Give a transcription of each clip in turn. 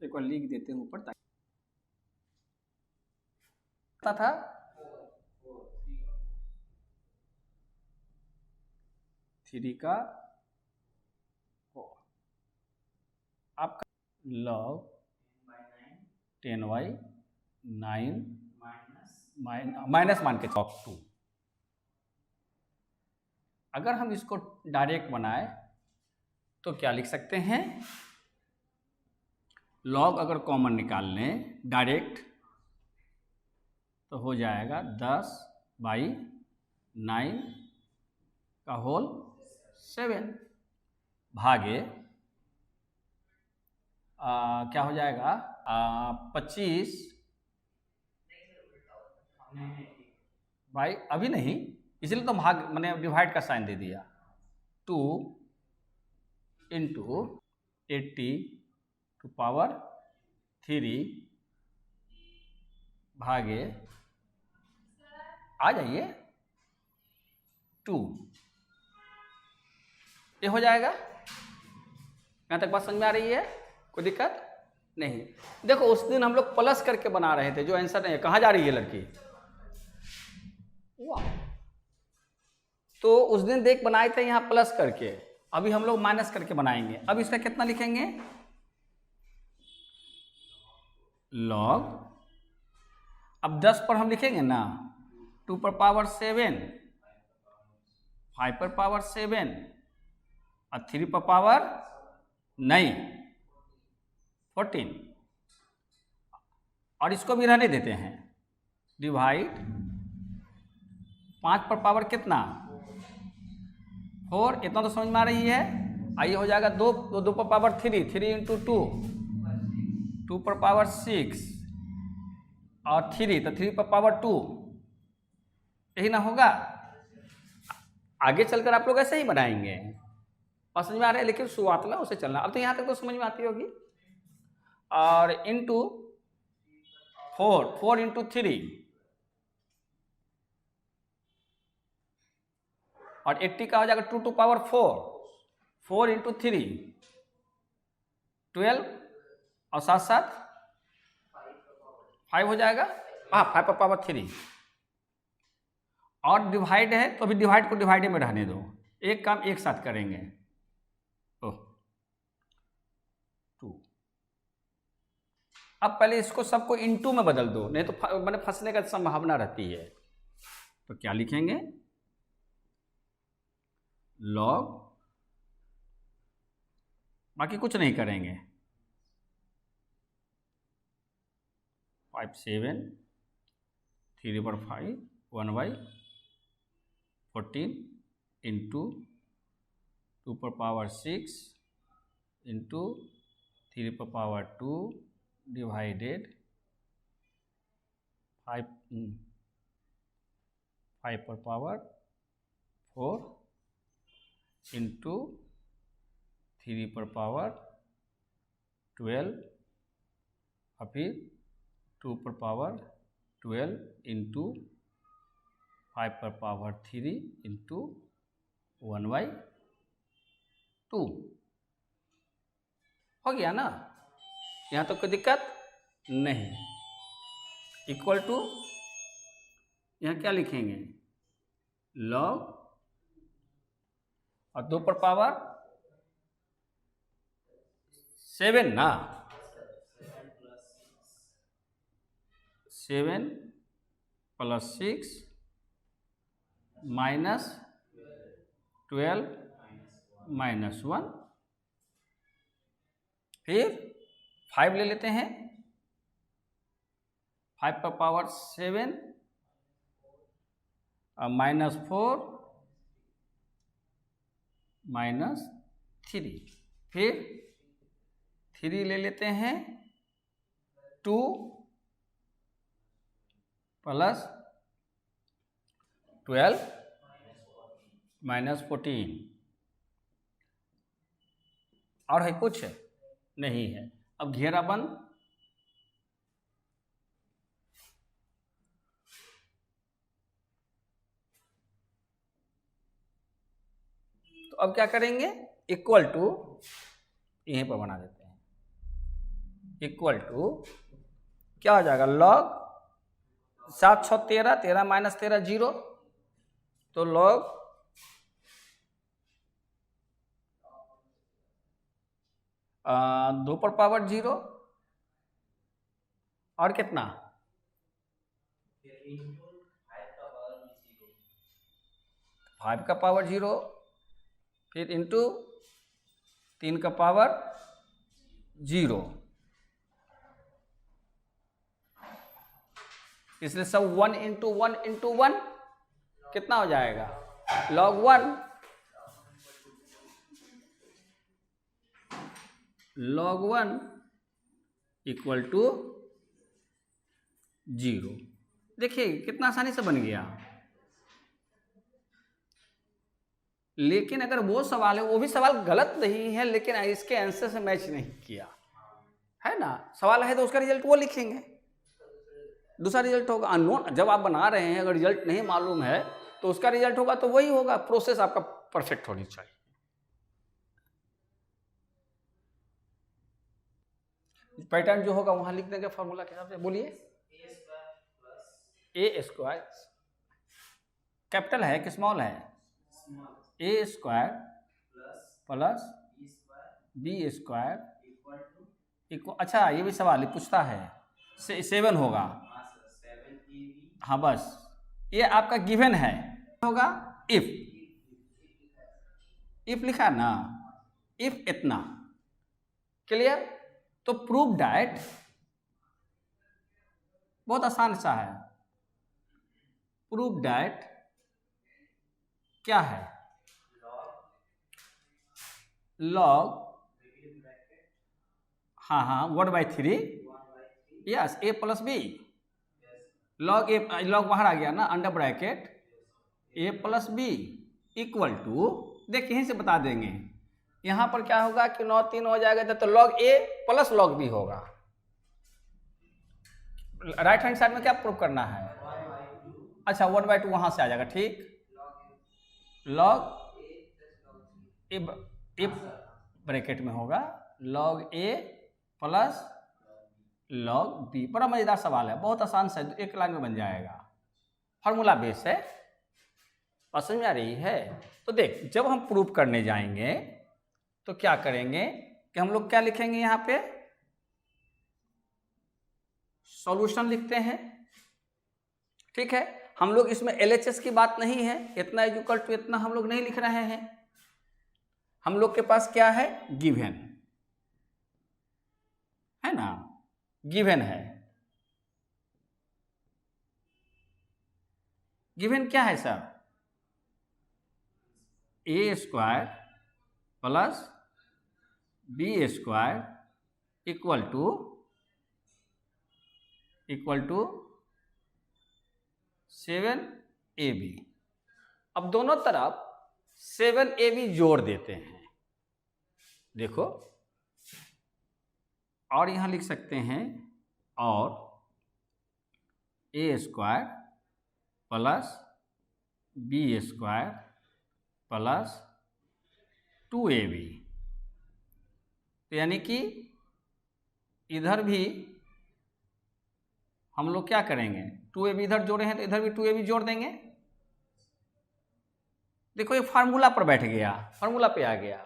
एक बार लिख देते हैं ऊपर ताकि था 3 का 4 आपका log 10/9 माइनस मान के log 2। अगर हम इसको डायरेक्ट बनाए तो क्या लिख सकते हैं, log अगर कॉमन निकाल लें डायरेक्ट तो हो जाएगा 10/9 का होल 7 भागे क्या हो जाएगा 25 भाई अभी नहीं, इसलिए तो भाग मैंने डिवाइड का साइन दे दिया 2 इंटू 80⁻³ भागे आ जाइए 2। ये हो जाएगा। यहाँ तक बात समझ में आ रही है, कोई दिक्कत नहीं। देखो उस दिन हम लोग प्लस करके बना रहे थे, जो आंसर नहीं है। कहाँ जा रही है लड़की? वाह, तो उस दिन देख बनाए थे यहाँ प्लस करके, अभी हम लोग माइनस करके बनाएंगे। अब इसका कितना लिखेंगे, लॉग, अब 10 पर हम लिखेंगे ना 2 पर पावर 7, 5 पर पावर 7 और 3 पर पावर नहीं 14, और इसको भी रहने देते हैं। डिवाइड 5 पर पावर कितना 4, इतना तो समझ में आ रही है। आइए हो जाएगा 2 पर पावर 3, 3 इंटू 2, 2 पर पावर 6 और 3 तो 3 पर पावर 2, यही ना होगा। आगे चलकर आप लोग ऐसे ही बनाएंगे और समझ में आ रहा है, लेकिन शुरुआत में उसे चलना। अब तो यहाँ तक तो समझ में आती होगी। और इंटू 4 इंटू 3 और 80 का हो जाएगा 2 टू पावर 4 इंटू 3 12 और साथ साथ 5 हो जाएगा। हाँ 5 पर पावर 3 और डिवाइड है तो अभी डिवाइड को डिवाइड में रहने दो, एक काम एक साथ करेंगे। 2, अब पहले इसको सबको इनटू में बदल दो, नहीं तो मैंने फंसने का संभावना रहती है। तो क्या लिखेंगे, लॉग, बाकी कुछ नहीं करेंगे, 5 7 3 पर 5 1/14 इंटू 2 पर पावर 6 इंटू 3 पर पावर 2 डिवाइडेड 5 पर पावर 4 इंटू 3 पर पावर 12 और फिर 2 पर पावर 12 इंटू 5 पर पावर 3 इंटू 1/2 हो गया ना। यहाँ तो कोई दिक्कत नहीं। इक्वल टू यहाँ क्या लिखेंगे, लॉग और 2 पर पावर 7 ना, 7 प्लस 6 माइनस 12 माइनस 1, फिर 5 ले लेते हैं, 5 पर पावर 7 और माइनस 4 माइनस 3, फिर 3 ले लेते हैं, 2 प्लस 12 माइनस 14, और है कुछ नहीं है। अब घेरा बंद, तो अब क्या करेंगे, इक्वल टू यहीं पर बना देते हैं, इक्वल टू क्या हो जाएगा, लॉग 7 6 13, 13 माइनस 13 0, तो लॉग 2 पर पावर 0 और कितना 5 का पावर 0, फिर इंटू 3 का पावर 0, इसलिए सब 1 इंटू 1 इंटू 1 कितना हो जाएगा, log 1, log 1 इक्वल टू 0। देखिए कितना आसानी से बन गया। लेकिन अगर वो सवाल है, वो भी सवाल गलत नहीं है, लेकिन इसके आंसर से मैच नहीं किया है ना। सवाल है तो उसका रिजल्ट वो लिखेंगे, दूसरा रिजल्ट होगा अननोन। जब आप बना रहे हैं, अगर रिजल्ट नहीं मालूम है तो उसका रिजल्ट होगा तो वही होगा। प्रोसेस आपका परफेक्ट होनी चाहिए। पैटर्न जो होगा वहां लिख देंगे फॉर्मूला के हिसाब से। बोलिए, ए स्क्वायर कैपिटल है कि स्मॉल है, A square plus B square equal, अच्छा ये भी सवाल ही पूछता है, 7 होगा। हाँ बस ये आपका गिवन है, होगा इफ लिखा ना, इफ इतना क्लियर। तो प्रूव दैट बहुत आसान सा है। प्रूव दैट क्या है, लॉग हाँ 1/3 yes A plus B, log A, log बाहर आ गया ना, under bracket A plus B equal to, देख यहीं से बता देंगे। यहां पर क्या होगा कि 9 3 हो जाएगा तो log A plus log B होगा। राइट हैंड साइड में क्या प्रूव करना है, अच्छा 1/2 वहां से आ जाएगा, ठीक। लॉग ए ब्रैकेट में होगा log A plus log B. बड़ा मजेदार सवाल है, बहुत आसान से एक लाइन में बन जाएगा, फॉर्मूला बेस है। समझ में आ रही है। तो देख जब हम प्रूफ करने जाएंगे तो क्या करेंगे कि हम लोग क्या लिखेंगे, यहां पे सॉल्यूशन लिखते हैं, ठीक है। हम लोग इसमें LHS की बात नहीं है, इतना इक्वल टू इतना हम लोग नहीं लिख रहे हैं। हम लोग के पास क्या है, गिवन है ना, गिवन है। गिवन क्या है sir, A square plus B square equal to 7AB। अब दोनों तरफ 7AB जोड़ देते हैं, देखो, और यहां लिख सकते हैं और A square plus B square plus 2AB, तो यानी कि इधर भी हम लोग क्या करेंगे, 2AB इधर जोड़े हैं तो इधर भी 2AB जोड़ देंगे। देखो ये फार्मूला पर बैठ गया, फार्मूला पे आ गया,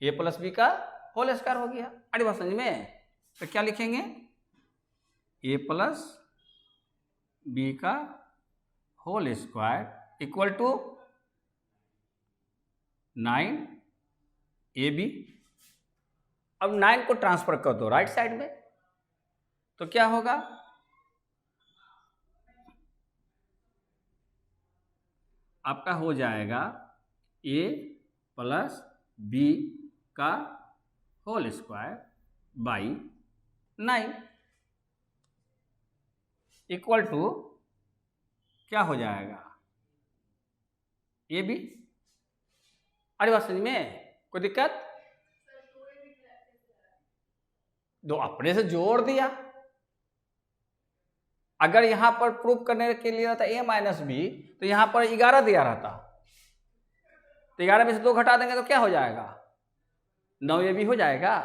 ए प्लस बी का होल स्क्वायर हो गया। अरे बात समझ में, तो क्या लिखेंगे, ए प्लस बी का whole square equal to 9AB। अब 9 को ट्रांसफर कर दो राइट साइड में, तो क्या होगा, आपका हो जाएगा ए प्लस बी का whole square by 9 equal to क्या हो जाएगा, ए बी। अरे बात समझ में, कोई दिक्कत, दो अपने से जोड़ दिया। अगर यहां पर प्रूफ करने के लिए रहता a माइनस बी, तो यहां पर 11 दिया रहता, तो 11 में से 2 घटा देंगे तो क्या हो जाएगा, 9AB हो जाएगा।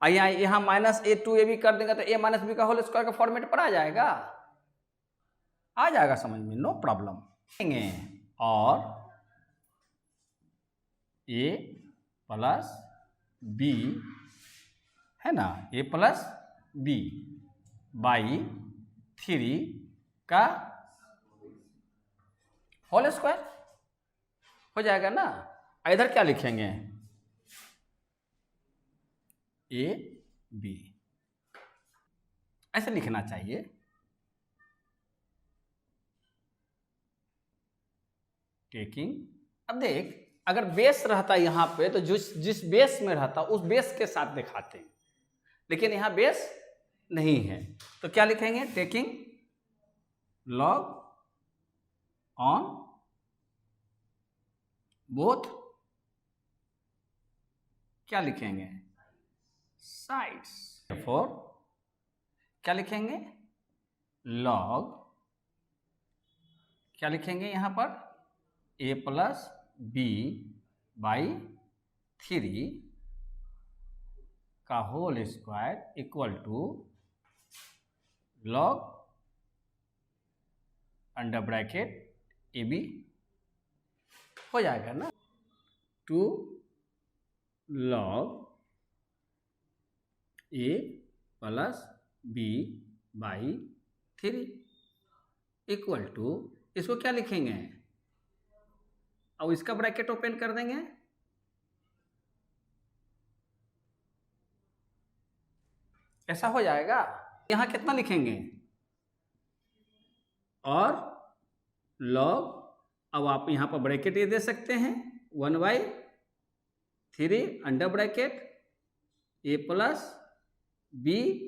यहाँ minus A two A B कर देंगे तो ए माइनस बी का होल स्क्वायर का फॉर्मेट पर आ जाएगा समझ में, नो प्रॉब्लम। और ए प्लस बी है ना, ए प्लस बी बाई 3 का होल स्क्वायर हो जाएगा ना। इधर क्या लिखेंगे, ए बी, ऐसे लिखना चाहिए। टेकिंग, अब देख अगर बेस रहता यहां पे तो जिस बेस में रहता उस बेस के साथ दिखाते हैं, लेकिन यहां बेस नहीं है तो क्या लिखेंगे, टेकिंग लॉग ऑन बोथ, क्या लिखेंगे, साइड्स। फोर क्या लिखेंगे, लॉग, क्या लिखेंगे यहां पर, ए प्लस बी बाई 3 का whole square equal to log under bracket A B हो जाएगा ना, 2 log A plus B by 3 equal to, इसको क्या लिखेंगे, अब इसका ब्रैकेट ओपन कर देंगे, ऐसा हो जाएगा। यहां कितना लिखेंगे, और लॉग, अब आप यहां पर ब्रैकेट ये दे सकते हैं 1/3 under bracket A plus B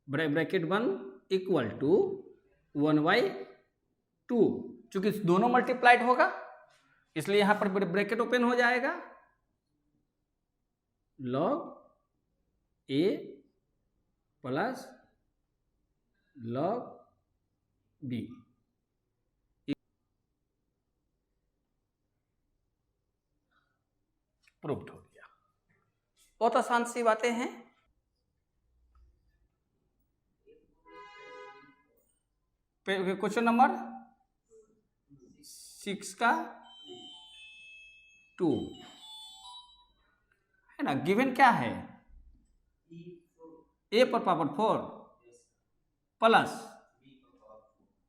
bracket 1 equal to 1/2, चूंकि दोनों मल्टीप्लाइड होगा इसलिए यहां पर ब्रैकेट ओपन हो जाएगा, log A plus log B, proved हो गया। बहुत आसान सी बातें हैं। क्वेश्चन नंबर 6 का 2 है ना, गिवन क्या है, ए पर पावर 4 प्लस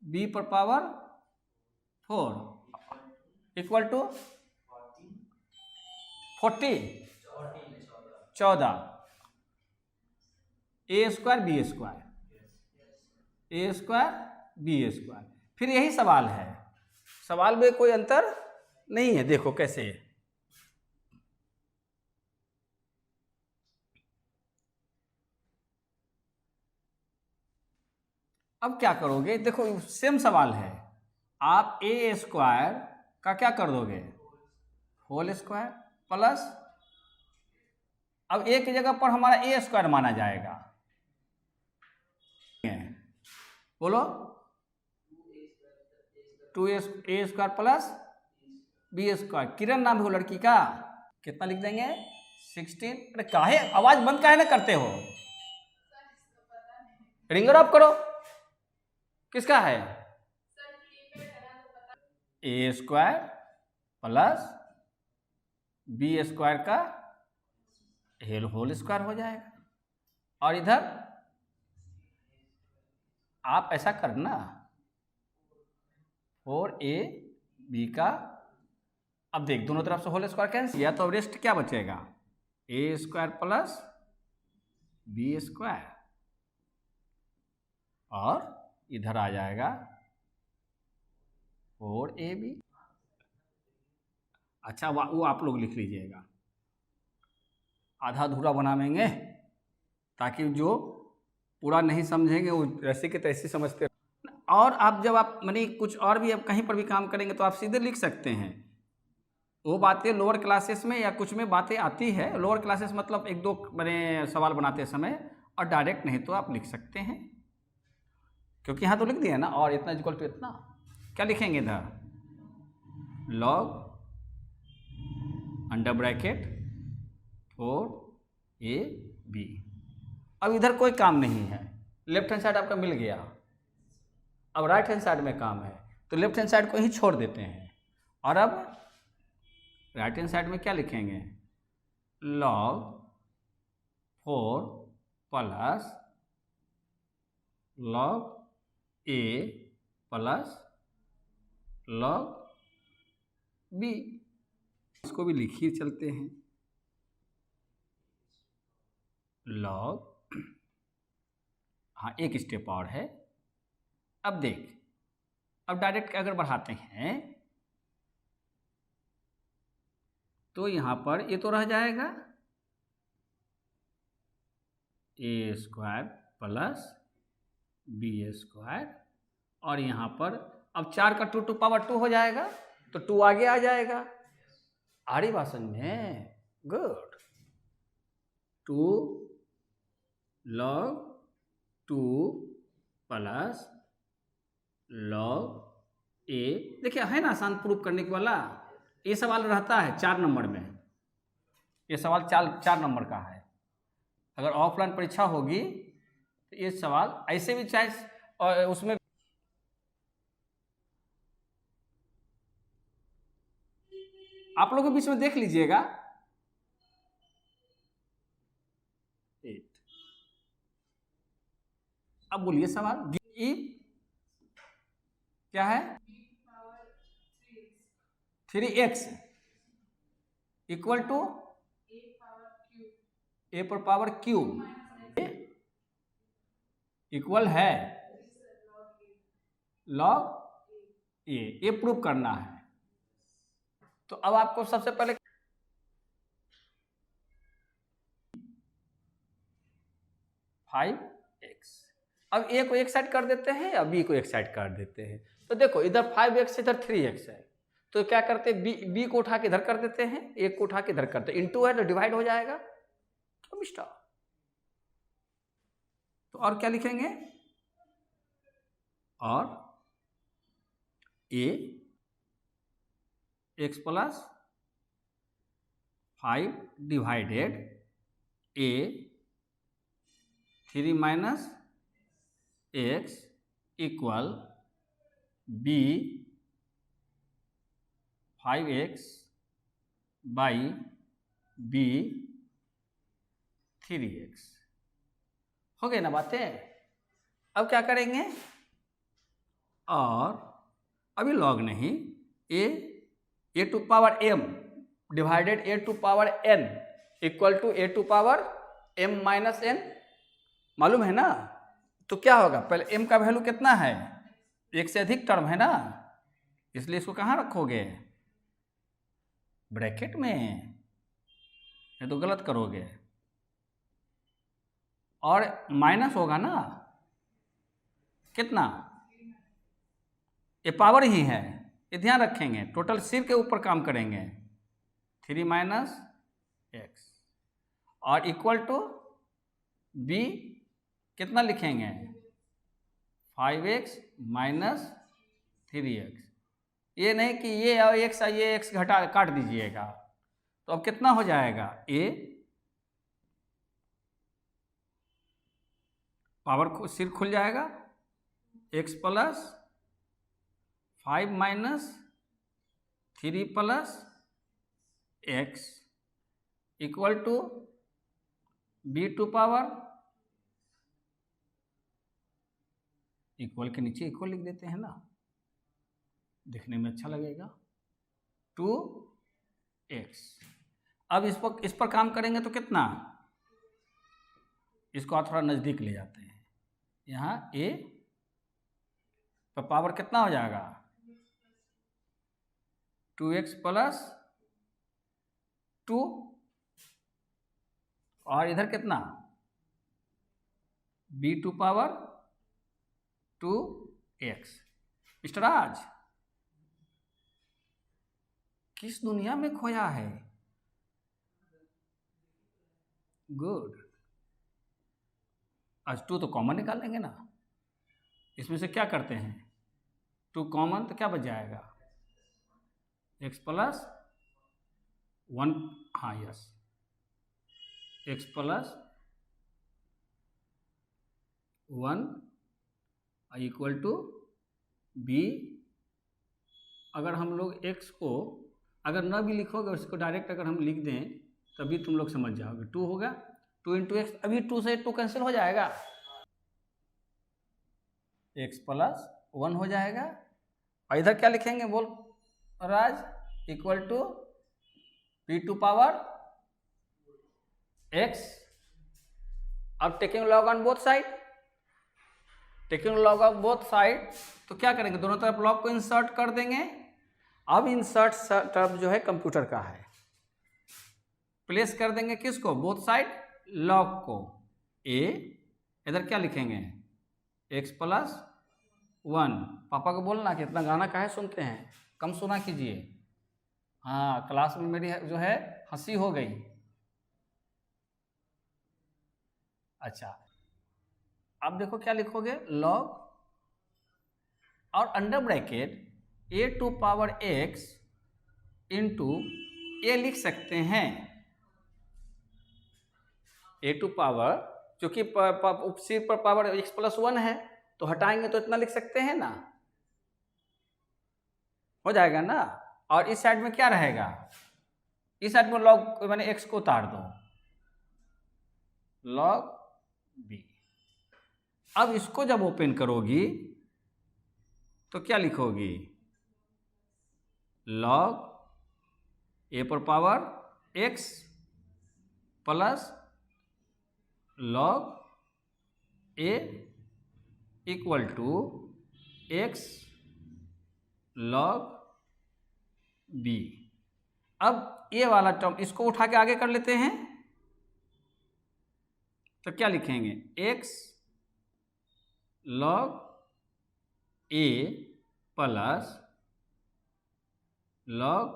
बी पर power 4 equal to 14 A square B square, A square B square. फिर यही सवाल है, सवाल में कोई अंतर नहीं है, देखो कैसे है। अब क्या करोगे, देखो सेम सवाल है, आप ए स्क्वायर का क्या कर दोगे, होल स्क्वायर प्लस, अब ए की जगह पर हमारा ए स्क्वायर माना जाएगा, बोलो 2a square plus B square, Kiran नाम है वो लड़की का, कितना लिख देंगे 16। अरे काहे आवाज बंद काहे ना करते हो, रिंगर ऑफ करो, किसका है, A square plus B square का होल स्क्वायर हो जाएगा। और इधर आप ऐसा करना 4ab का, अब देख दोनों तरफ से होल स्क्वायर कैंसिल किया तो रेस्ट क्या बचेगा, ए स्क्वायर प्लस बी स्क्वायर, और इधर आ जाएगा 4ab। अच्छा वो आप लोग लिख लीजिएगा, आधा अधूरा बनावेंगे ताकि जो पूरा नहीं समझेंगे वो ऐसे के तैसे समझते। और आप जब आप माने कुछ और भी अब कहीं पर भी काम करेंगे तो आप सीधे लिख सकते हैं, वो बातें लोअर क्लासेस में या कुछ में बातें आती है, लोअर क्लासेस मतलब एक दो मैंने सवाल बनाते समय, और डायरेक्ट नहीं तो आप लिख सकते हैं, क्योंकि यहाँ तो लिख दिया ना, और इतना इक्वल टू इतना, क्या लिखेंगे इधर, log under bracket 4 A B. अब इधर कोई काम नहीं है, लेफ्ट हैंड साइड आपका मिल गया। अब राइट हैंड साइड में काम है, तो लेफ्ट हैंड साइड को ही छोड़ देते हैं। और अब राइट हैंड साइड में क्या लिखेंगे, log 4 plus log a plus log b। इसको भी लिखिए चलते हैं, log, हाँ एक स्टेप और है। अब देख, अब डायरेक्ट अगर बढ़ाते हैं तो यहाँ पर ये तो रह जाएगा ए स्क्वायर प्लस बी स्क्वायर, और यहाँ पर अब 4 का 2 टू पावर 2 हो जाएगा, तो 2 आगे आ जाएगा। आ रही बात समझ में? Good. 2 log 2 plus log a। देखिए है ना आसान प्रूफ करने के वाला। ये सवाल रहता है 4 नंबर में, ये सवाल 4 नंबर का है। अगर ऑफलाइन परीक्षा होगी तो ये सवाल ऐसे भी चाहे और उसमें आप लोग के बीच में देख लीजिएगा। 8। अब बोलिए सवाल, ई क्या है, 3x इक्वल टू ए पर पावर क्यू इक्वल है log a। ये प्रूव करना है। तो अब आपको सबसे पहले 5x, अब a को एक साइड कर देते हैं या b को एक साइड कर देते हैं। तो देखो इधर 5x इधर 3x है, तो क्या करते हैं, b को उठा के इधर कर देते हैं, a को उठा के इधर करते हैं, इनटू है तो डिवाइड हो जाएगा। तो मिस्टर, तो और क्या लिखेंगे, और a x plus 5 divided a 3 minus x equal b 5x by b 3x। हो गई ना बातें? अब क्या करेंगे, और अभी लॉग नहीं, a to power m divided a to power n equal to a to power m minus n, मालूम है ना? तो क्या होगा, पहले m का वैल्यू कितना है, एक से अधिक टर्म है ना, इसलिए इसको कहाँ रखोगे, ब्रैकेट में, ये तो गलत करोगे। और माइनस होगा ना, कितना, ये पावर ही है, ये ध्यान रखेंगे, टोटल सिर के ऊपर काम करेंगे, 3 माइनस एक्स, और इक्वल टू b कितना लिखेंगे, 5x माइनस 3x। ये नहीं कि ये और x ये x घटा काट दीजिएगा, तो अब कितना हो जाएगा, a पावर सिर खुल जाएगा, x plus 5 minus 3 plus x equal to b to power, equal के नीचे इक्वल लिख देते हैं ना, देखने में अच्छा लगेगा, 2x। अब इस पर काम करेंगे तो कितना, इसको थोड़ा नज़दीक ले जाते हैं, यहाँ a पर पावर कितना हो जाएगा, 2x प्लस 2, और इधर कितना, b to power 2x। Mister Raj किस दुनिया में खोया है, गुड। आज 2 तो कॉमन निकालेंगे ना, इसमें से क्या करते हैं, 2 कॉमन तो क्या बच जाएगा, x प्लस 1, हाँ yes, X plus 1 equal to B. अगर हम लोग x को अगर न भी लिखोगे, उसको डायरेक्ट अगर हम लिख दें तभी तुम लोग समझ जाओगे। 2 होगा, 2 इंटू एक्स, अभी 2 से 2 कैंसिल हो जाएगा, x प्लस 1 हो जाएगा। और इधर क्या लिखेंगे बोल Raj, equal to p to power x। अब taking log on both side, taking log of both side, तो क्या करेंगे, दोनों तरफ लॉग को इंसर्ट कर देंगे। अब इंसर्ट टर्म जो है कंप्यूटर का है, प्लेस कर देंगे किसको, बोथ साइड लॉग को। ए इधर क्या लिखेंगे, x प्लस 1। पापा को बोलना कि इतना गाना काहे सुनते हैं, कम सुना कीजिए। हाँ, क्लास में मेरी जो है हंसी हो गई। अच्छा, अब देखो क्या लिखोगे, लॉग और under bracket a to power x into A लिख सकते हैं। a टू पावर, क्योंकि उपसीर पर पावर x प्लस 1 है, तो हटाएंगे तो इतना लिख सकते हैं ना, हो जाएगा ना। और इस साइड में क्या रहेगा, इस साइड में लॉग मैंने x को उतार दो, लॉग b। अब इसको जब ओपन करोगी तो क्या लिखोगी, लॉग a पर power x plus log a equal to x log b। अब ये वाला टर्म इसको उठा के आगे कर लेते हैं, तो क्या लिखेंगे, x log a plus log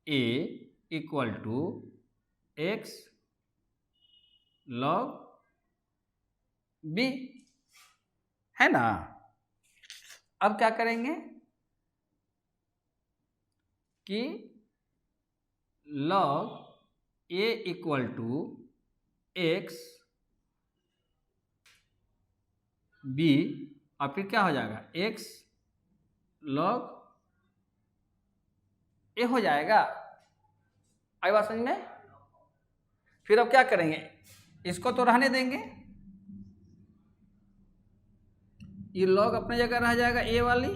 a equal to x log b, है ना। अब क्या करेंगे कि log a equal to x b, और फिर क्या हो जाएगा, x लॉग a हो जाएगा। आई बात समझ में। फिर अब क्या करेंगे, इसको तो रहने देंगे, ये लॉग अपने जगह रह जाएगा a वाली।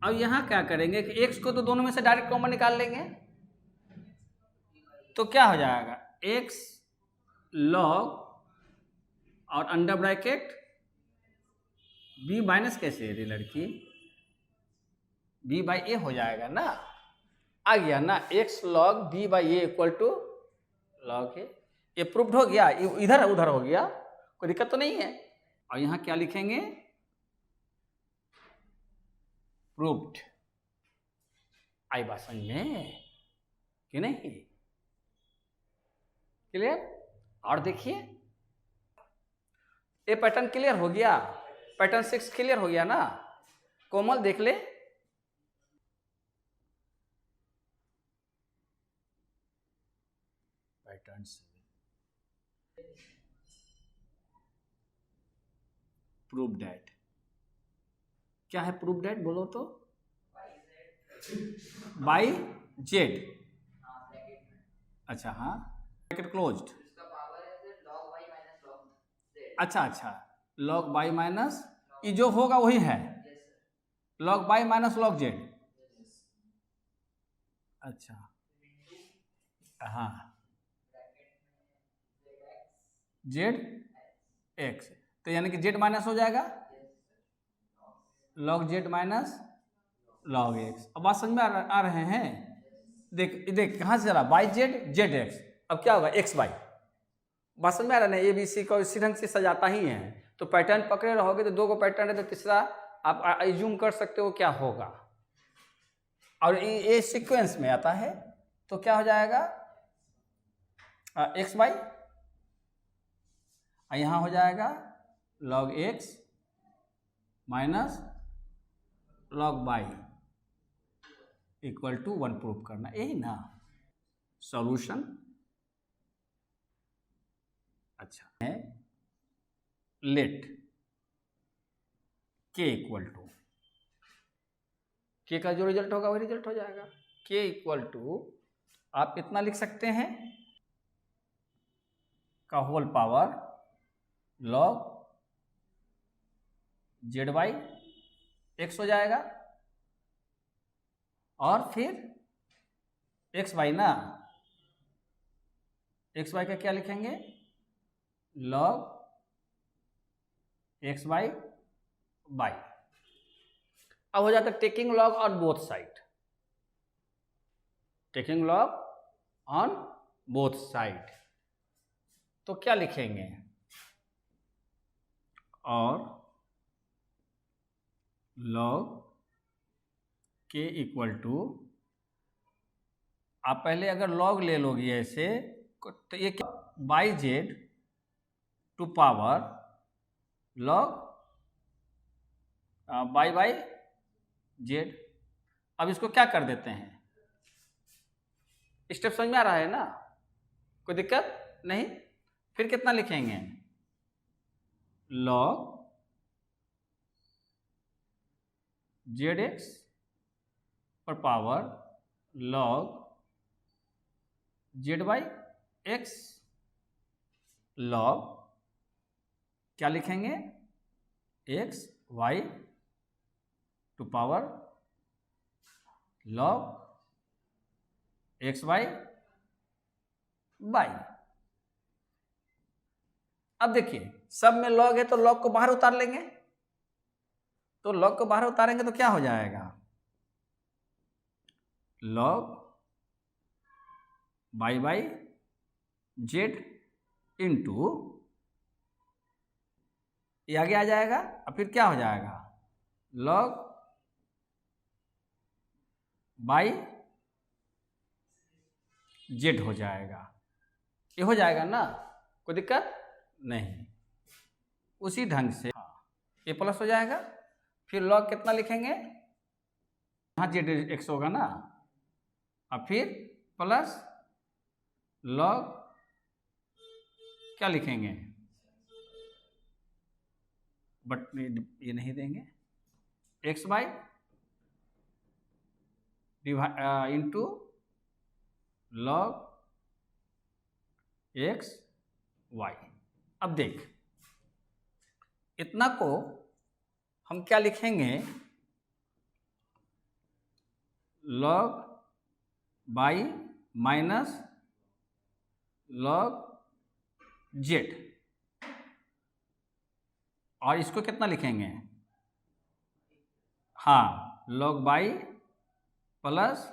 अब यहाँ क्या करेंगे कि x को तो दोनों में से डायरेक्ट कॉमन निकाल लेंगे, तो क्या हो जाएगा, x लॉग और अंडर ब्रैकेट b माइनस, कैसे है रे लड़की, b बाई ए हो जाएगा ना, आ गया ना, x log b by A equal to log A. ये प्रूव्ड हो गया, इधर उधर हो गया, कोई दिक्कत तो नहीं है। और यहाँ क्या लिखेंगे, प्रूव्ड। आई बात समझ में कि नहीं, क्लियर। और देखिए ये पैटर्न क्लियर हो गया, पैटर्न 6 क्लियर हो गया ना। कोमल देख ले, पैटर्न 7 प्रूव डैट, क्या है प्रूव डैट बोलो तो, बाई जेड। अच्छा, हाँ ब्रैकेट क्लोज्ड, अच्छा अच्छा, लॉग बाई माइनस, ये जो होगा वही है, log by minus log Z. अच्छा, हाँ, जेड एक्स, तो यानी कि जेड माइनस हो जाएगा, log Z minus log x. अब बात समझ में आ रहे हैं। देख देख कहाँ से चला, बाई जेड जेड एक्स, अब क्या होगा एक्स बाई। बात समझ में आ रहा है, ए बी सी को इसी ढंग से सजाता ही है। तो पैटर्न पकड़े रहोगे तो 2 को पैटर्न है, तो तीसरा आप एज्यूम कर सकते हो क्या होगा। और ये सीक्वेंस में आता है, तो क्या हो जाएगा, एक्स बाई, यहाँ हो जाएगा log X minus log by equal to 1 prove करना, यही ना सॉल्यूशन। अच्छा है, लेट के इक्वल टू, के का जो रिजल्ट होगा वही रिजल्ट हो जाएगा। के इक्वल टू आप इतना लिख सकते हैं का whole power log Z by X हो जाएगा, और फिर एक्स बाई ना, एक्स बाई का क्या लिखेंगे, लॉग एक्स बाई बाई। अब हो जाता है taking log on both side, taking log on both side, तो क्या लिखेंगे, और लॉग के इक्वल टू, आप पहले अगर लॉग ले लोगे ऐसे तो ये क्या, by Z to power log by by Z. अब इसको क्या कर देते हैं, स्टेप समझ में आ रहा है ना, कोई दिक्कत नहीं। फिर कितना लिखेंगे, लॉग जेड एक्स पर power log Z by X, log क्या लिखेंगे, X Y to power log X Y by. अब देखिए सब में लॉग है तो लॉग को बाहर उतार लेंगे, तो लॉग को बाहर उतारेंगे तो क्या हो जाएगा, log by by Z into, ये आगे आ जाएगा, और फिर क्या हो जाएगा, लॉग बाई जेड हो जाएगा। ये हो जाएगा ना, कोई दिक्कत नहीं। उसी ढंग से ये प्लस हो जाएगा, फिर लॉग कितना लिखेंगे, यहाँ जेड एक्स होगा ना, और फिर प्लस लॉग क्या लिखेंगे, बट ये नहीं देंगे, X by into log X Y. अब देख इतना को हम क्या लिखेंगे, log by minus log Z, और इसको कितना लिखेंगे, हाँ log by plus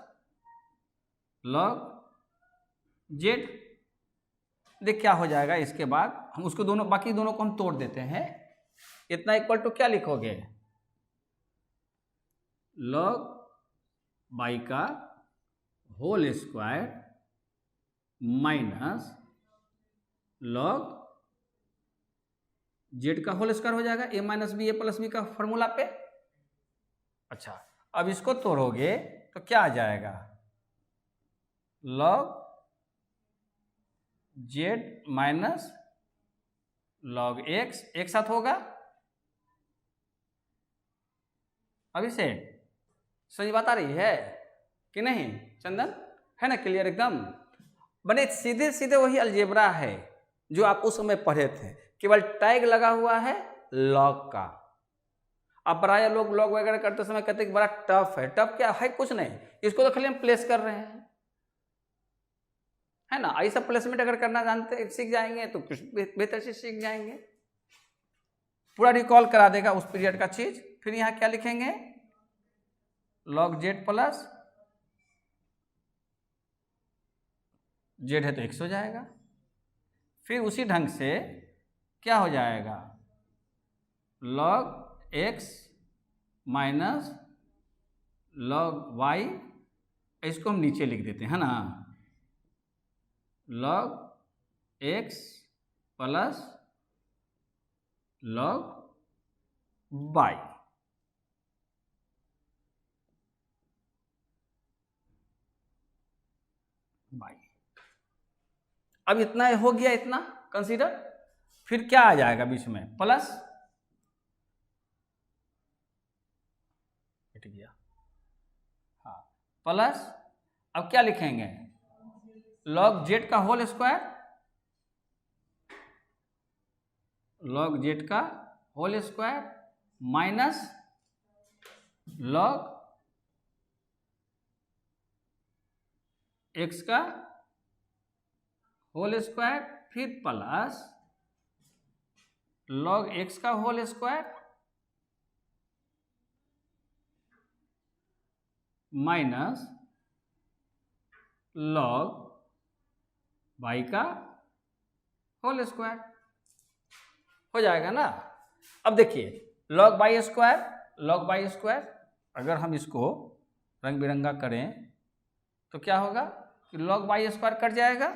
log Z. देख क्या हो जाएगा, इसके बाद हम उसको दोनों, बाकी दोनों को हम तोड़ देते हैं। इतना इक्वल टू क्या लिखोगे, लॉग बाई का whole square minus log Z का होल स्क्वायर हो जाएगा, A minus B A plus B का फॉर्मूला पे। अच्छा अब इसको तोड़ोगे तो क्या आ जाएगा, log Z minus log X, एक साथ होगा। अभी से सही बात आ रही है कि नहीं चंदन, है ना क्लियर एकदम। बने सीधे सीधे वही अलजेब्रा है जो आप उस समय पढ़े थे, केवल टैग लगा हुआ है लॉग का। अब प्राय लोग लॉग वगैरह करते समय कहते हैं कि बड़ा टफ है, टफ क्या है, कुछ नहीं, इसको तो खाली हम प्लेस कर रहे हैं, है ना। ऐसा प्लेसमेंट अगर करना जानते सीख जाएंगे तो कुछ बेहतर से सीख जाएंगे, पूरा रिकॉल करा देगा उस पीरियड का चीज। फिर यहाँ क्या लिखेंगे, लॉग जेड प्लस जेड है तो एक्स हो जाएगा। फिर उसी ढंग से क्या हो जाएगा, log X minus log Y, इसको हम नीचे लिख देते हैं, है ना, log X plus log Y. अब इतना हो गया, इतना कंसीडर फिर क्या आ जाएगा बीच में, प्लस, हट गया, हाँ प्लस, अब क्या लिखेंगे, log z का होल स्क्वायर, log z का whole square minus log x का होल स्क्वायर, फिर प्लस log x का whole square minus log y का होल स्क्वायर, हो जाएगा ना। अब देखिए log y स्क्वायर अगर हम इसको रंग बिरंगा करें तो क्या होगा कि log y स्क्वायर कट जाएगा,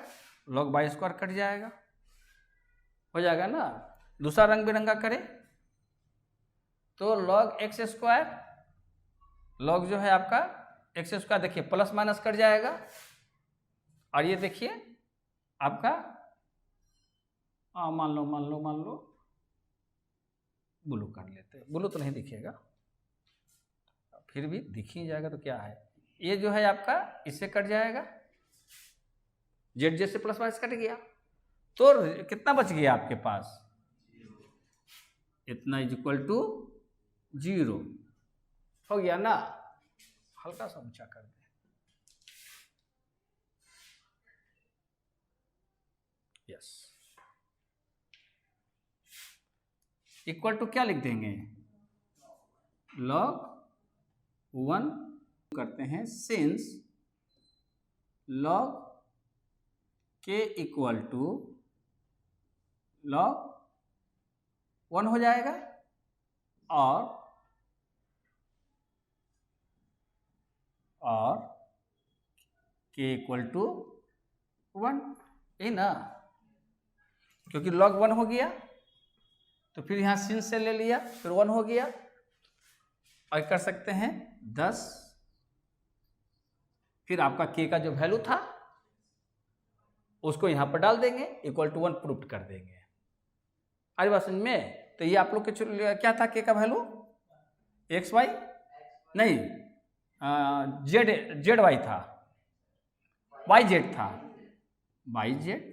log y स्क्वायर कट जाएगा, हो जाएगा ना। दूसरा रंग बिरंगा करें तो log x स्क्वायर, log जो है आपका x स्क्वायर, देखिए प्लस माइनस कट जाएगा, और ये देखिए आपका मान लो ब्लू कर लेते हैं, ब्लू तो नहीं दिखेगा, फिर भी दिख ही जाएगा, तो क्या है, ये जो है आपका इससे कट जाएगा, जेड से प्लस माइनस कट गया, तो कितना बच गया आपके पास, इतना इज इक्वल टू 0, हो गया ना। हल्का सा ऊंचा कर दे, यस, इक्वल टू क्या लिख देंगे, log 1 करते हैं, since log k equal to log 1 हो जाएगा, और k इक्वल टू 1, यही ना, क्योंकि log 1 हो गया तो फिर यहाँ सिंस से ले लिया, फिर 1 हो गया, और कर सकते हैं 10, फिर आपका k का जो वैल्यू था उसको यहाँ पर डाल देंगे, इक्वल टू 1 प्रूफ कर देंगे। आज बात समझ में, तो ये आप लोग के क्या था, k का वैल्यू एक्स वाई नहीं, जेड वाई था, वाई जेड था, वाई जेड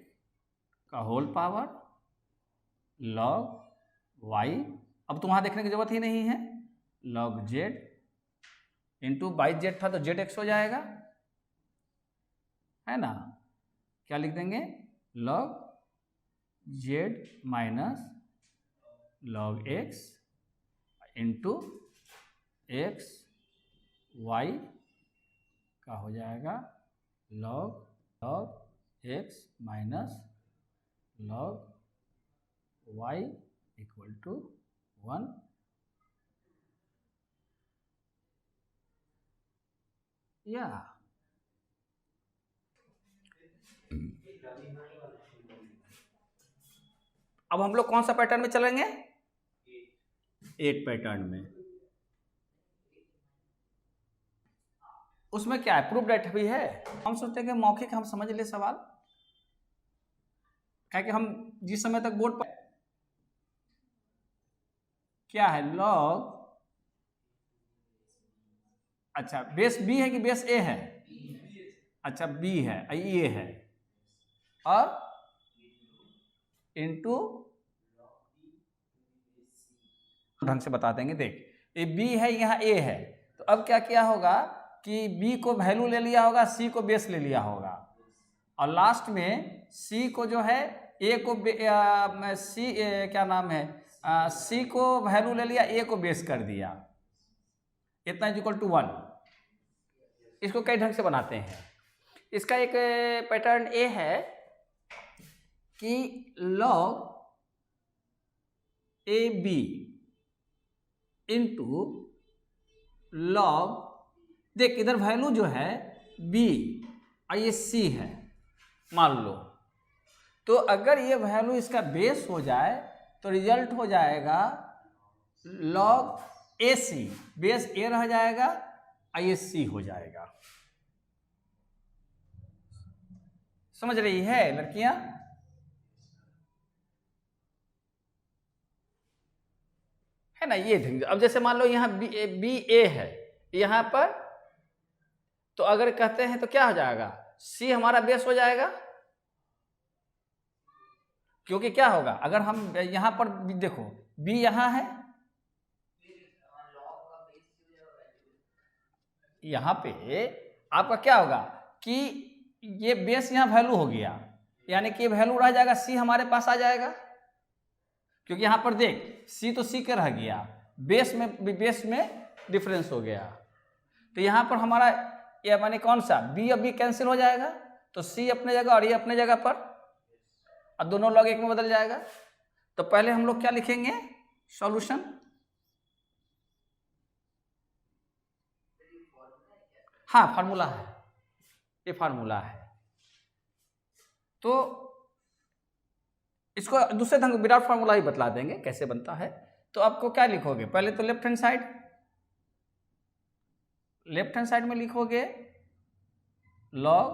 का होल पावर log y, अब तो वहां देखने की जरूरत ही नहीं है, log z into by Z था तो जेड एक्स हो जाएगा, है ना, क्या लिख देंगे, log z minus log x into X Y का हो जाएगा log x minus log y equal to 1, या अब हम लोग कौन सा पैटर्न में चलेंगे, 8 पैटर्न में, उसमें क्या है, प्रूफ डेट भी है। हम सोचते हैं कि मौखिक हम समझ ले सवाल, क्या कि हम जिस समय तक बोर्ड पर क्या है log, अच्छा बेस बी है कि बेस ए है, अच्छा बी है, ए है, और इनटू ढंग से बता देंगे, देख ये बी है, यहाँ ए है, तो अब क्या किया होगा कि बी को वैल्यू ले लिया होगा, सी को बेस ले लिया होगा, और लास्ट में सी को जो है ए को सी क्या नाम है, सी को वैल्यू ले लिया, ए को बेस कर दिया, इतना इज इक्वल टू 1। इसको कई ढंग से बनाते हैं। इसका एक पैटर्न ए है कि log A B into log, देख इधर वैल्यू जो है b और ये c है मान लो, तो अगर ये वैल्यू इसका बेस हो जाए तो रिजल्ट हो जाएगा log ए सी, बेस ए रह जाएगा और ये c हो जाएगा। समझ रही है लड़कियां, है ना, ये देखेंगे। अब जैसे मान लो यहाँ बी ए है यहाँ पर, तो अगर कहते हैं तो क्या हो जाएगा, सी हमारा बेस हो जाएगा, क्योंकि क्या होगा अगर हम यहाँ पर देखो बी यहाँ है, यहाँ पे आपका क्या होगा कि ये बेस यहाँ वैल्यू हो गया, यानी कि ये वैल्यू रह जाएगा, सी हमारे पास आ जाएगा, क्योंकि यहाँ पर देख सी तो सी के रह गया, बेस में डिफरेंस हो गया। तो यहाँ पर हमारा ये माने कौन सा बी, अब बी कैंसिल हो जाएगा, तो सी अपने जगह और ये अपने जगह पर, अब दोनों लॉग एक में बदल जाएगा। तो पहले हम लोग क्या लिखेंगे, सॉल्यूशन, हाँ फार्मूला है, ये फार्मूला है। तो इसको दूसरे ढंग विदाउट फार्मूला ही बतला देंगे कैसे बनता है। तो आपको क्या लिखोगे, पहले तो लेफ्ट हैंड साइड में लिखोगे log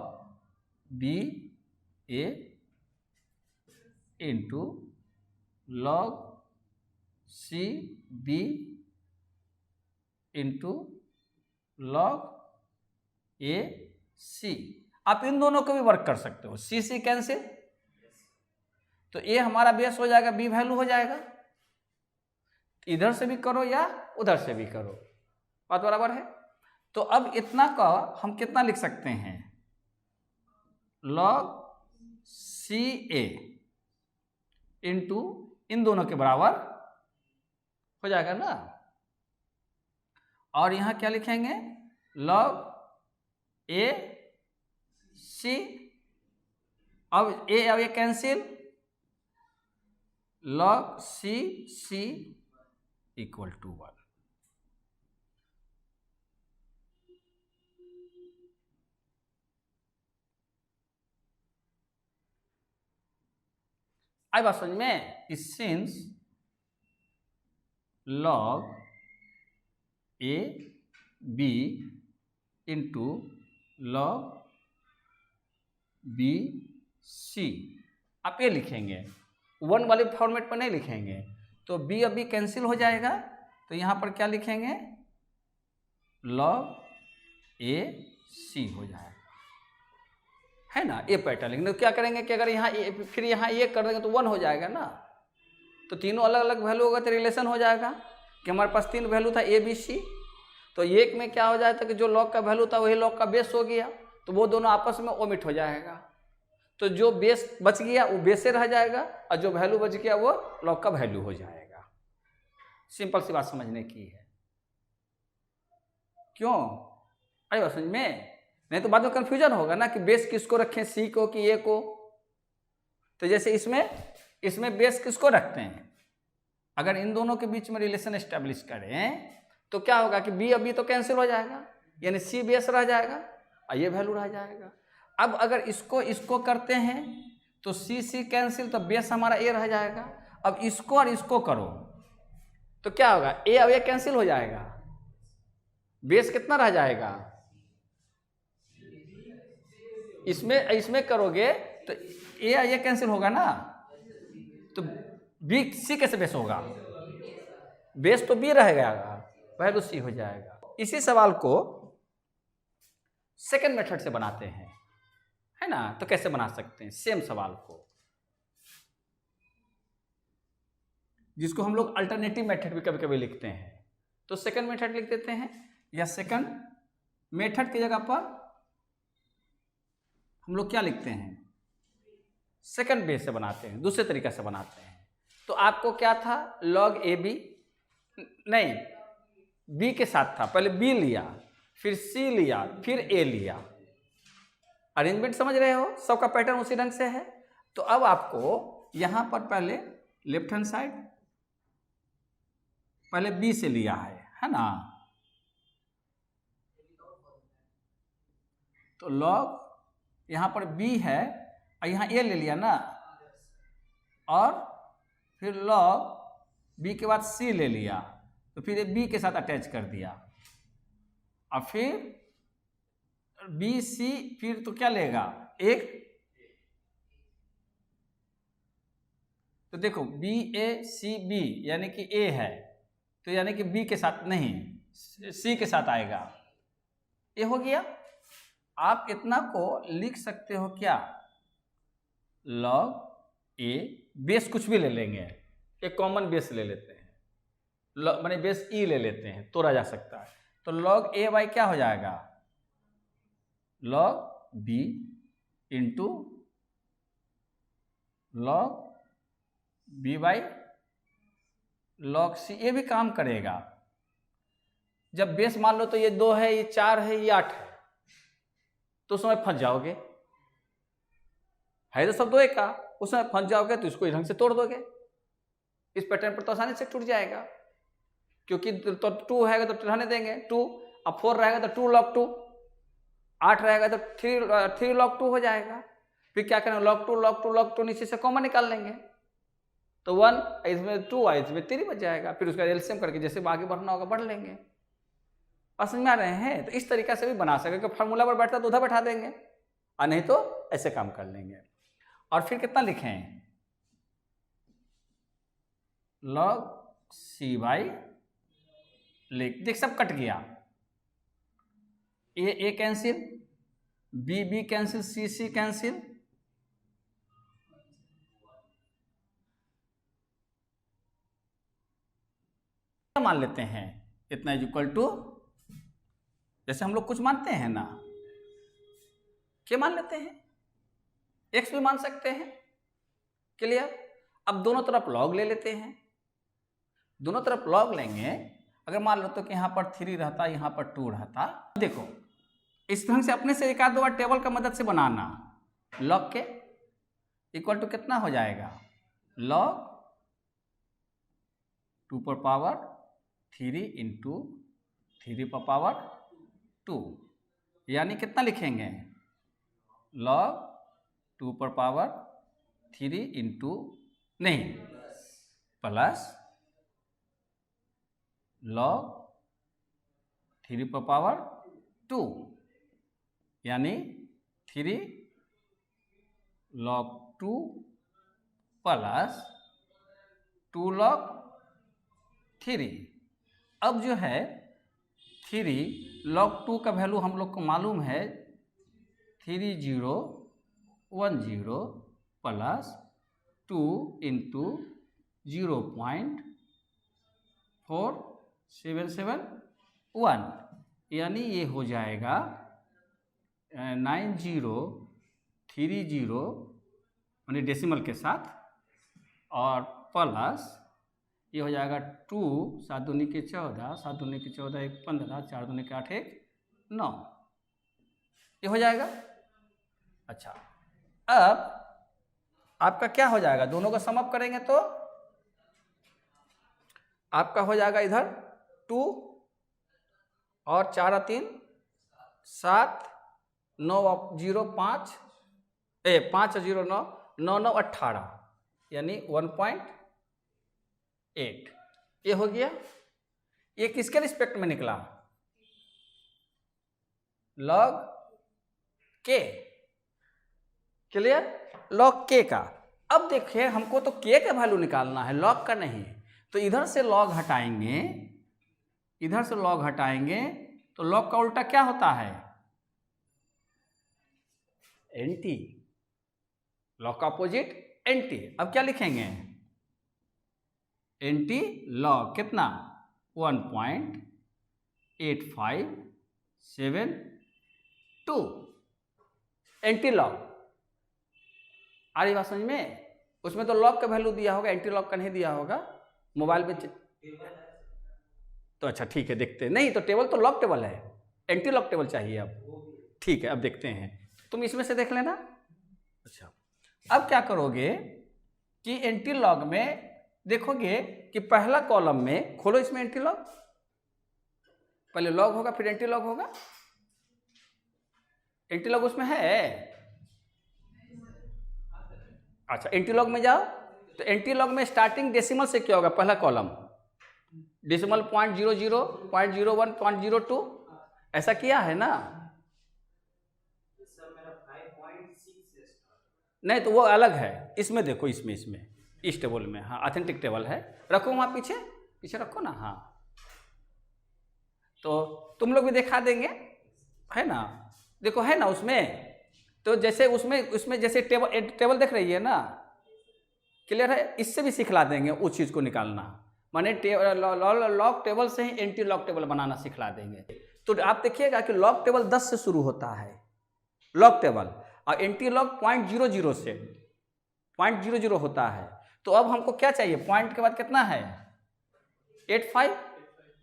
B A into log C B into log A C. आप इन दोनों को भी वर्क कर सकते हो, सी सी कैंसिल, तो ए हमारा बेस हो जाएगा, बी वैल्यू हो जाएगा, इधर से भी करो या उधर से भी करो, बात बराबर है। तो अब इतना का हम कितना लिख सकते हैं, log सी ए इंटू इन दोनों के बराबर हो जाएगा ना, और यहां क्या लिखेंगे log ए सी, अब ये cancel, log C C equal to 1। आई बात समझ में, since log A B into log B C, आप ये लिखेंगे, 1 वाले फॉर्मेट पर नहीं लिखेंगे, तो बी अब बी कैंसिल हो जाएगा, तो यहाँ पर क्या लिखेंगे log ए सी हो जाएगा, है ना, ये पैटर्न लिखेंगे। तो क्या करेंगे कि अगर यहाँ फिर यहाँ ये कर देंगे तो 1 हो जाएगा ना, तो तीनों अलग अलग वैल्यू होगा तो रिलेशन हो जाएगा कि हमारे पास 3 वैल्यू था ए बी सी, तो एक में क्या हो जाता है कि जो लॉग का वैल्यू था वही लॉग का बेस हो गया, तो वो दोनों आपस में ओमिट हो जाएगा, तो जो बेस बच गया वो बेस से रह जाएगा, और जो वैल्यू बच गया वो लॉग का वैल्यू हो जाएगा। सिंपल सी बात समझने की है, क्यों अरे बात समझ में, नहीं तो बाद में कंफ्यूजन होगा ना कि बेस किसको रखें, सी को कि ए को। तो जैसे इसमें बेस किसको रखते हैं, अगर इन दोनों के बीच में रिलेशन एस्टेब्लिश करें तो क्या होगा कि बी अब बी तो कैंसिल हो जाएगा, यानी सी बेस रह जाएगा और ये वैल्यू रह जाएगा। अब अगर इसको करते हैं तो सी सी कैंसिल, तो बेस हमारा ए रह जाएगा। अब इसको और इसको करो तो क्या होगा, ए अब ए कैंसिल हो जाएगा, बेस कितना रह जाएगा, इसमें करोगे तो ए और ए कैंसिल होगा ना, तो बी सी कैसे बेस होगा, बेस तो बी रहेगा, वैल्यू सी हो जाएगा। इसी सवाल को सेकंड मेथड से बनाते हैं, है ना, तो कैसे बना सकते हैं सेम सवाल को, जिसको हम लोग अल्टरनेटिव मेथड भी कभी कभी लिखते हैं। तो सेकंड मेथड लिख देते हैं, या सेकंड मेथड की जगह पर हम लोग क्या लिखते हैं, सेकंड बेस से बनाते हैं, दूसरे तरीके से बनाते हैं। तो आपको क्या था, log ए बी, नहीं बी के साथ था, पहले बी लिया, फिर सी लिया, फिर ए लिया, अरेंजमेंट समझ रहे हो, सबका पैटर्न उसी ढंग से है। तो अब आपको यहां पर पहले लेफ्ट हैंड साइड पहले बी से लिया है ना, तो log यहां पर बी है और यहां ए ले लिया ना, और फिर log बी के बाद सी ले लिया, तो फिर बी के साथ अटैच कर दिया, और फिर बी सी, फिर तो क्या लेगा एक, तो देखो बी ए सी बी यानी कि ए है, तो यानी कि बी के साथ नहीं, सी के साथ आएगा। ये हो गया। आप इतना को लिख सकते हो क्या, लॉग ए, बेस कुछ भी ले लेंगे, एक कॉमन बेस ले लेते हैं, माने बेस ई ले लेते हैं, तोड़ा जा सकता है। तो लॉग ए बाई क्या हो जाएगा, log B into log B by log C. ये भी काम करेगा। जब बेस मान लो तो ये 2 है, ये 4 है, ये 8 है, तो उसमें फंस जाओगे, है तो सब 2 का, उसमें फंस जाओगे तो इसको इस ढंग से तोड़ दोगे, इस पैटर्न पर तो आसानी से टूट जाएगा, क्योंकि तो 2 रहेगा तो रहने देंगे 2, अब 4 रहेगा तो 2 log 2, 8 रहेगा तो 3 log 2 हो जाएगा। फिर क्या करेंगे, log 2 log 2 log 2 नीचे से कॉमन निकाल लेंगे, तो 1 इसमें 2 इसमें 3 बच जाएगा। फिर उसका एलसीएम करके जैसे आगे बढ़ना होगा बढ़ लेंगे। और समझ में आ रहे हैं? तो इस तरीके से भी बना सके कि फार्मूला पर बैठता तो उधर बैठा देंगे, और नहीं तो ऐसे काम कर लेंगे। और फिर कितना लिखें, लॉग सी बाई लिख, देख सब कट गया, ए कैंसिल, बी कैंसिल, सी कैंसिल, मान लेते हैं इतना इज इक्वल टू, जैसे हम लोग कुछ मानते हैं ना, क्या मान लेते हैं, एक्स भी मान सकते हैं। क्लियर? अब दोनों तरफ लॉग ले लेते हैं, दोनों तरफ लॉग लेंगे। अगर मान लो तो कि यहाँ पर 3 रहता, यहाँ पर 2 रहता, देखो इस ढंग से अपने से एक आध दो बार टेबल का मदद से बनाना, लॉग के इक्वल टू कितना हो जाएगा, लॉग 2 पर पावर 3 इंटू 3 पर पावर 2, यानी कितना लिखेंगे, लॉग 2 पर पावर 3 इंटू नहीं प्लस लॉग 3 पर पावर 2, यानी 3 log 2 प्लस 2 log 3। अब जो है 3 log 2 का वैल्यू हम लोग को मालूम है 3010 प्लस 2 इंटू 0.4771, यानी ये हो जाएगा 9030 यानी डेसिमल के साथ, और प्लस ये हो जाएगा 2 7 दूनी के 14, 7 दूनी के 14 1 15, 4 दूनी के 8 1 9, ये हो जाएगा। अच्छा, अब आपका क्या हो जाएगा, दोनों का सम अप करेंगे तो आपका हो जाएगा इधर 2 और 4 और 3 7 9 0 5 5 0 9 9 9 18, यानी 1.8, ये हो गया। ये किसके रिस्पेक्ट में निकला, लॉग के। क्लियर? लॉग के का। अब देखिए हमको तो के का वैल्यू निकालना है, लॉग का नहीं, तो इधर से लॉग हटाएंगे, इधर से लॉग हटाएंगे तो लॉग का उल्टा क्या होता है, एंटी, लॉग का अपोजिट एंटी। अब क्या लिखेंगे, एंटी लॉग कितना 1.8572, एंटी लॉग। आ रही बात समझ में? उसमें तो लॉग का वैल्यू दिया होगा, एंटी लॉग का नहीं दिया होगा मोबाइल में। तो अच्छा ठीक है, देखते हैं। नहीं तो टेबल तो लॉग टेबल है, एंटी लॉग टेबल चाहिए अब। ठीक है, अब देखते हैं, तुम इसमें से देख लेना। अच्छा, अब क्या करोगे कि एंटी लॉग में देखोगे कि पहला कॉलम में खोलो, इसमें एंटी लॉग, पहले लॉग होगा फिर एंटी लॉग होगा। एंटी लॉग उसमें है। अच्छा, एंटी लॉग में जाओ तो एंटी लॉग में स्टार्टिंग डेसिमल से क्या होगा, पहला कॉलम डेसिमल 0.00 0.01 0.02 ऐसा किया है ना। नहीं तो वो अलग है, इसमें देखो, इसमें इस टेबल में, हाँ ऑथेंटिक टेबल है, रखो वहाँ पीछे रखो ना, हाँ तो तुम लोग भी दिखा देंगे, है ना, देखो है ना उसमें। तो जैसे उसमें जैसे टेबल देख रही है ना, क्लियर है, इससे भी सिखला देंगे उस चीज़ को निकालना, माने लॉग टेबल से ही एंटी लॉग टेबल बनाना सिखला देंगे। तो आप देखिएगा कि लॉग टेबल 10 से शुरू होता है लॉग टेबल, और एंटी लॉग 0.00 से 0.00 होता है। तो अब हमको क्या चाहिए, पॉइंट के बाद कितना है 85।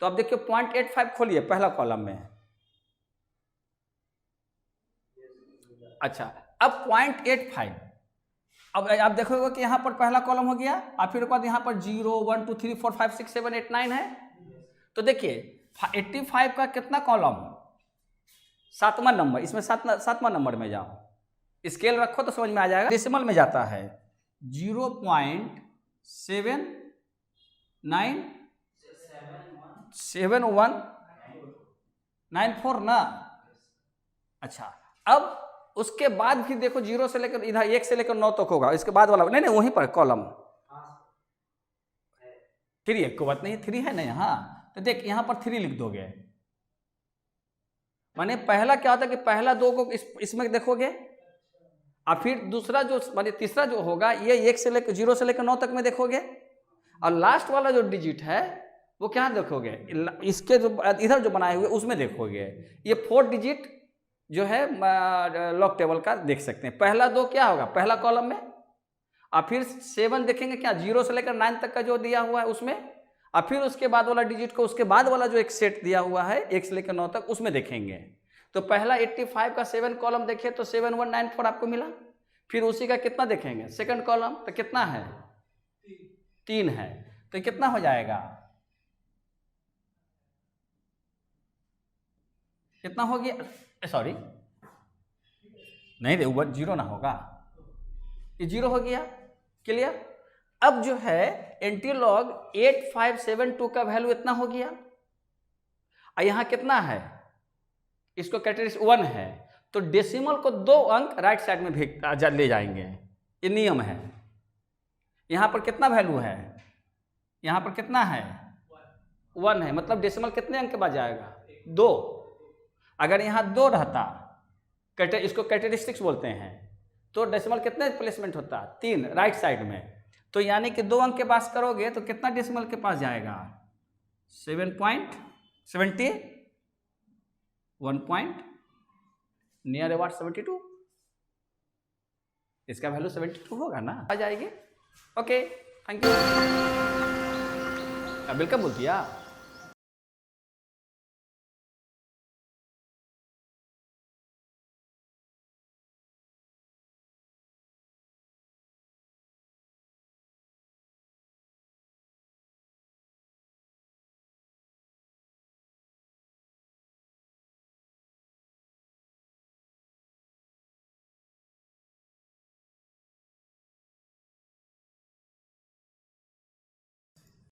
तो अब देखिए 0.85 खोलिए पहला कॉलम में। अच्छा, अब 0.85, अब आप देखोगे कि यहाँ पर पहला कॉलम हो गया, और फिर बाद यहाँ पर 0 1 2 3 4 5 6 7 8 9 है। तो देखिए 85 का कितना कॉलम, 7वां नंबर, इसमें 7वां नंबर में जाओ, स्केल रखो तो समझ में आ जाएगा। डेसिमल में जाता है 0.7194 ना। अच्छा, अब उसके बाद भी देखो 0 से लेकर इधर 1 से लेकर 9 तक होगा, इसके बाद वाला नहीं वहीं पर कॉलम 3, कोई बात नहीं 3 है ना यहाँ, तो देख यहाँ पर 3 लिख दोगे। माने पहला क्या होता है कि पहला 2 को इसमें देखोगे, और फिर दूसरा जो माने तीसरा जो होगा ये 1 से लेकर 0 से लेकर 9 तक में देखोगे, और लास्ट वाला जो डिजिट है वो क्या देखोगे, इसके जो इधर जो बनाए हुए उसमें देखोगे। ये 4 डिजिट जो है लॉग टेबल का देख सकते हैं। पहला 2 क्या होगा पहला कॉलम में, और फिर 7 देखेंगे क्या 0 से लेकर 9 तक का जो दिया हुआ है उसमें, और फिर उसके बाद वाला डिजिट को उसके बाद वाला जो एक सेट दिया हुआ है 1 से लेकर 9 तक उसमें देखेंगे। तो पहला 85 का 7 कॉलम देखिए तो 7194 आपको मिला। फिर उसी का कितना देखेंगे सेकंड कॉलम, तो कितना है 3 है, तो कितना हो जाएगा, कितना हो गया, सॉरी नहीं ऊपर 0 ना होगा, ये 0 हो गया, क्लियर। अब जो है एंटी लॉग 8572 का वैल्यू इतना हो गया, और यहाँ कितना है, इसको कैरेक्टरिस्टिक 1 है, तो डेसिमल को 2 अंक राइट साइड में ले जाएंगे, ये नियम है। यहाँ पर कितना वैल्यू है, यहाँ पर कितना है 1 है, मतलब डेसिमल कितने अंक के बाद जाएगा 2। अगर यहाँ 2 रहता, इसको कैरेक्टरिस्टिक्स बोलते हैं, तो डेसिमल कितने प्लेसमेंट होता 3 राइट साइड में, तो यानी कि 2 अंक के पास करोगे तो कितना डेसिमल के पास जाएगा 7.70 1 पॉइंट नियर अबाउट 72, इसका वैल्यू 72 होगा ना, आ जाएगी। ओके थैंक यू, वेलकम बोल दिया।